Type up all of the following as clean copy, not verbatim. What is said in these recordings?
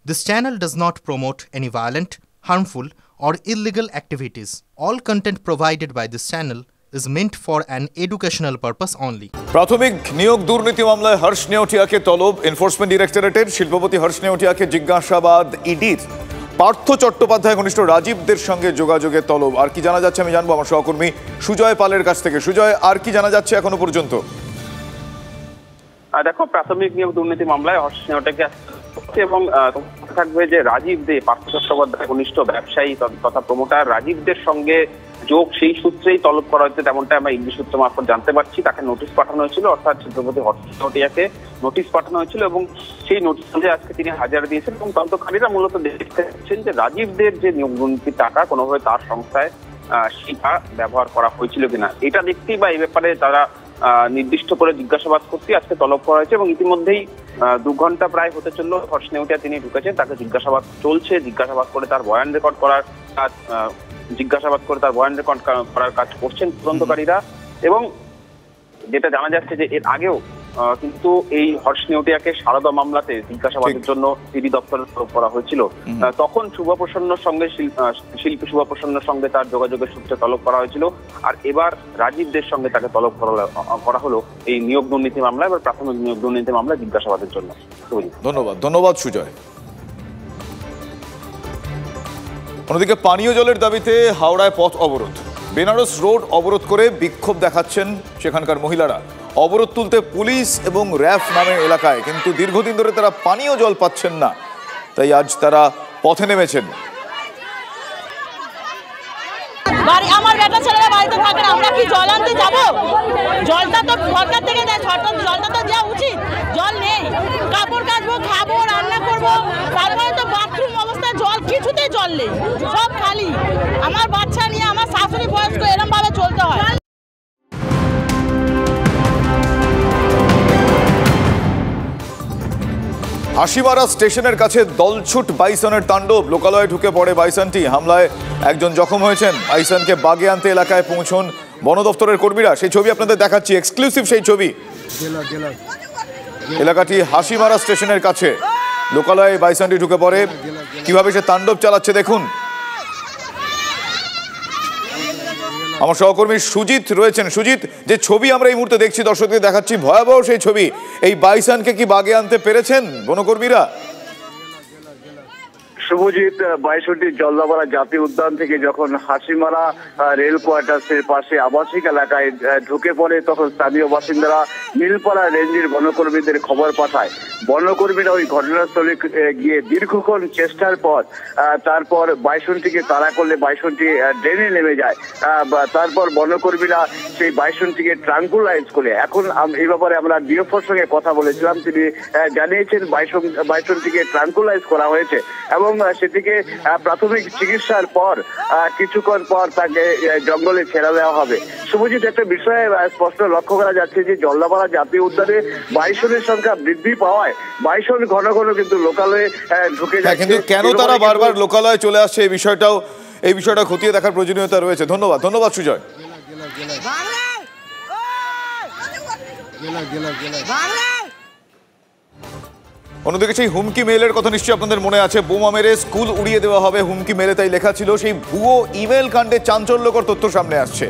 This channel does not promote any violent, harmful, or illegal activities. All content provided by this channel is meant for an educational purpose only. প্রাথমিক নিয়োগ দুর্নীতি মামলায় হর্ষ নেওটিয়াকে তলব enforcement ডিরেক্টরেটের। শিল্পপতি হর্ষ নেওটিয়াকে জিজ্ঞাসাবাদ ইডির। পার্থ চট্টোপাধ্যায় ঘনিষ্ঠ রাজীবদের সঙ্গে যোগাযোগের তলব। আর কি জানা যাচ্ছে আমি জানবো আমার সহকর্মী সুজয় পালের কাছ থেকে। সুজয়, আর কি জানা যাচ্ছে এখনো পর্যন্ত? দেখো, প্রাথমিক নিয়োগ দুর্নীতি মামলায় হর্ষ নেওটিয়াকে এবং থাকবে যে রাজীব দে, পার্থ চট্টোপাধ্যায় ঘনিষ্ঠ ব্যবসায়ী তথা প্রমোটার রাজীবদের সঙ্গে যোগ, সেই সূত্রেই তলব করা হয়েছে, তেমনটা আমরা ইডি সূত্র মারফত জানতে পারছি। তাকে নোটিশ পাঠানো হয়েছিল, অর্থাৎ শিল্পপতি হর্ষ নেওটিয়াকে নোটিশ পাঠানো হয়েছিল এবং সেই নোটিশ অনুযায়ী আজকে তিনি হাজিরা দিয়েছেন। এবং তদন্তকারীরা মূলত দেখতে চাচ্ছেন যে রাজীবদের যে নিয়োগ দুর্নীতির টাকা কোনোভাবে তার সংস্থায় সেটা ব্যবহার করা হয়েছিল কিনা, এটা দেখতেই বা এই ব্যাপারে তারা নির্দিষ্ট করে জিজ্ঞাসাবাদ করতে আজকে তলব করা হয়েছে। এবং ইতিমধ্যেই 2 ঘন্টা প্রায় হতে চললো হর্ষ নেওটিয়া তিনি ঢুকেছেন, তাকে জিজ্ঞাসাবাদ চলছে। জিজ্ঞাসাবাদ করে তার বয়ান রেকর্ড করার কাজ করছেন তদন্তকারীরা। এবং যেটা জানা যাচ্ছে যে এর আগেও কিন্তু এই হর্ষ নেওটিয়াকে সারদা মামলাতে জিজ্ঞাসাবাদের জন্য ইডি দপ্তরে তলব করা হয়েছিল। তখন শুভপ্রসন্নর সঙ্গে শিল্পী শুভপ্রসন্নর সঙ্গে তার যোগাযোগের সূত্রে তলব করা হয়েছিল। আর এবার রাজীবদের সঙ্গে তাকে তলব করা হলো এই নিয়োগ দুর্নীতি মামলা, এবার প্রাথমিক নিয়োগ দুর্নীতি মামলা জিজ্ঞাসাবাদের জন্য। ধন্যবাদ সুজয়। অন্যদিকে পানীয় জলের দাবিতে হাওড়ায় পথ অবরোধ। বেনারস রোড অবরোধ করে বিক্ষোভ দেখাচ্ছেন সেখানকার মহিলারা। অবরোধ তুলতে পুলিশ এবং র্যাফ নামে এলাকায়, কিন্তু দীর্ঘদিন ধরে তারা পানীয় জল পাচ্ছেন না, তাই আজ তারা পথে নেমেছেন। আমার বেটা ছেলেরা বাড়িতে থাকে না, আমরা কি জল আনতে যাবো? জলটা তো সরকার থেকে দেয়, জলটা তো দেওয়া উচিত। জল নেই, কাপড় কাচবো, খাবো, রান্না করবো, তারপরে তো বাথরুম অবস্থায় জল, কিছুতেই জল নেই, সব খালি। আমার বাচ্চা নিয়ে আমার শাশুড়ি বয়স্ক, এরকম ভাবে চলতে হয়। হাসিমারা স্টেশনের কাছে দলছুট বাইসনের তাণ্ডব। লোকালয়ে ঢুকে পড়ে বাইসনটি। হামলায় একজন জখম হয়েছেন। বাইসনকে বাগে আনতে এলাকায় পৌঁছন বন দপ্তরের কর্মীরা। সেই ছবি আপনাদের দেখাচ্ছি, এক্সক্লুসিভ সেই ছবি। এলাকাটি হাসিমারা স্টেশনের কাছে। লোকালয়ে বাইসনটি ঢুকে পড়ে, কিভাবে সে তাণ্ডব চালাচ্ছে দেখুন। আমার সহকর্মী সুজিত রয়েছেন। সুজিত, যে ছবি আমরা এই মুহূর্তে দেখছি, দর্শকদের দেখাচ্ছি, ভয়াবহ সেই ছবি। এই বাইসনকে কি বাগে আনতে পেরেছেন বনকর্মীরা? শুভজিৎ, ৬২ জলদাপাড়া জাতীয় উদ্যান থেকে যখন হাসিমারা রেল কোয়ার্টার্সের পাশে আবাসিক এলাকায় ঢুকে পড়ে, তখন স্থানীয় বাসিন্দারা নীলপাড়া রেঞ্জের বনকর্মীদের খবর পাঠায়। বনকর্মীরা ওই ঘটনাস্থলে গিয়ে দীর্ঘক্ষণ চেষ্টার পর তারপর বাইসনটিকে তাড়া করলে বাইসনটি ড্রেনে নেমে যায়। তারপর বনকর্মীরা সেই বাইসনটিকে ট্রাঙ্কুলাইজ করে, এখন এই ব্যাপারে আমরা ডিএফওর সঙ্গে কথা বলেছিলাম, তিনি জানিয়েছেন বাইসনটিকে ট্রাঙ্কুলাইজ করা হয়েছে এবং সেটিকে প্রাথমিক চিকিৎসার পর কিছুক্ষণ পর তাকে জঙ্গলে ছেড়ে দেওয়া হবে। শুভজিৎ, একটা বিষয়ে স্পষ্ট লক্ষ্য করা যাচ্ছে যে জলদাপাড়া জাতীয় উদ্যানে বাইসনের সংখ্যা বৃদ্ধি পাওয়ায় বাইসন ঘন ঘন কিন্তু লোকালয়ে ঢুকে যায়। কিন্তু কেন তারা বারবার লোকালয়ে চলে আসছে, এই বিষয়টা খতিয়ে দেখার প্রয়োজনীয়তা রয়েছে। ধন্যবাদ সুজয়। অন্যদিকে সেই হুমকি মেলের কথা নিশ্চয়ই আপনাদের মনে আছে। বোমা মেরে স্কুল উড়িয়ে দেওয়া হবে, হুমকি মেলে তাই লেখা ছিল। সেই ভুয়ো ইমেল কাণ্ডে চাঞ্চল্যকর তথ্য সামনে আসছে।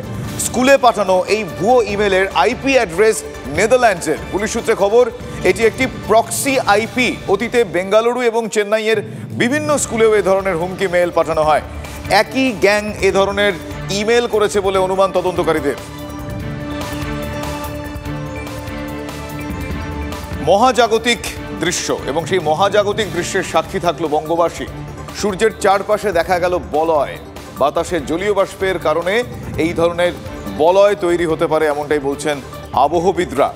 স্কুলে পাঠানো এই ভুয়ো ইমেলের আইপি অ্যাড্রেস নেদারল্যান্ডসের। পুলিশ সূত্রে খবর, এটি একটি প্রক্সি আইপি। অতীতে বেঙ্গালুরু এবং চেন্নাইয়ের বিভিন্ন স্কুলেও এ ধরনের হুমকি মেল পাঠানো হয়। একই গ্যাং এ ধরনের ইমেল করেছে বলে অনুমান তদন্তকারীদের। মহাজাগতিক দৃশ্য, এবং সেই মহাজাগতিক দৃশ্যের সাক্ষী থাকলো বঙ্গবাসী। সূর্যের চারপাশে দেখা গেল বলয়। বাতাসে জলীয় বাষ্পের কারণে এই ধরনের বলয় তৈরি হতে পারে, এমনটাই বলছেন আবহবিদরা।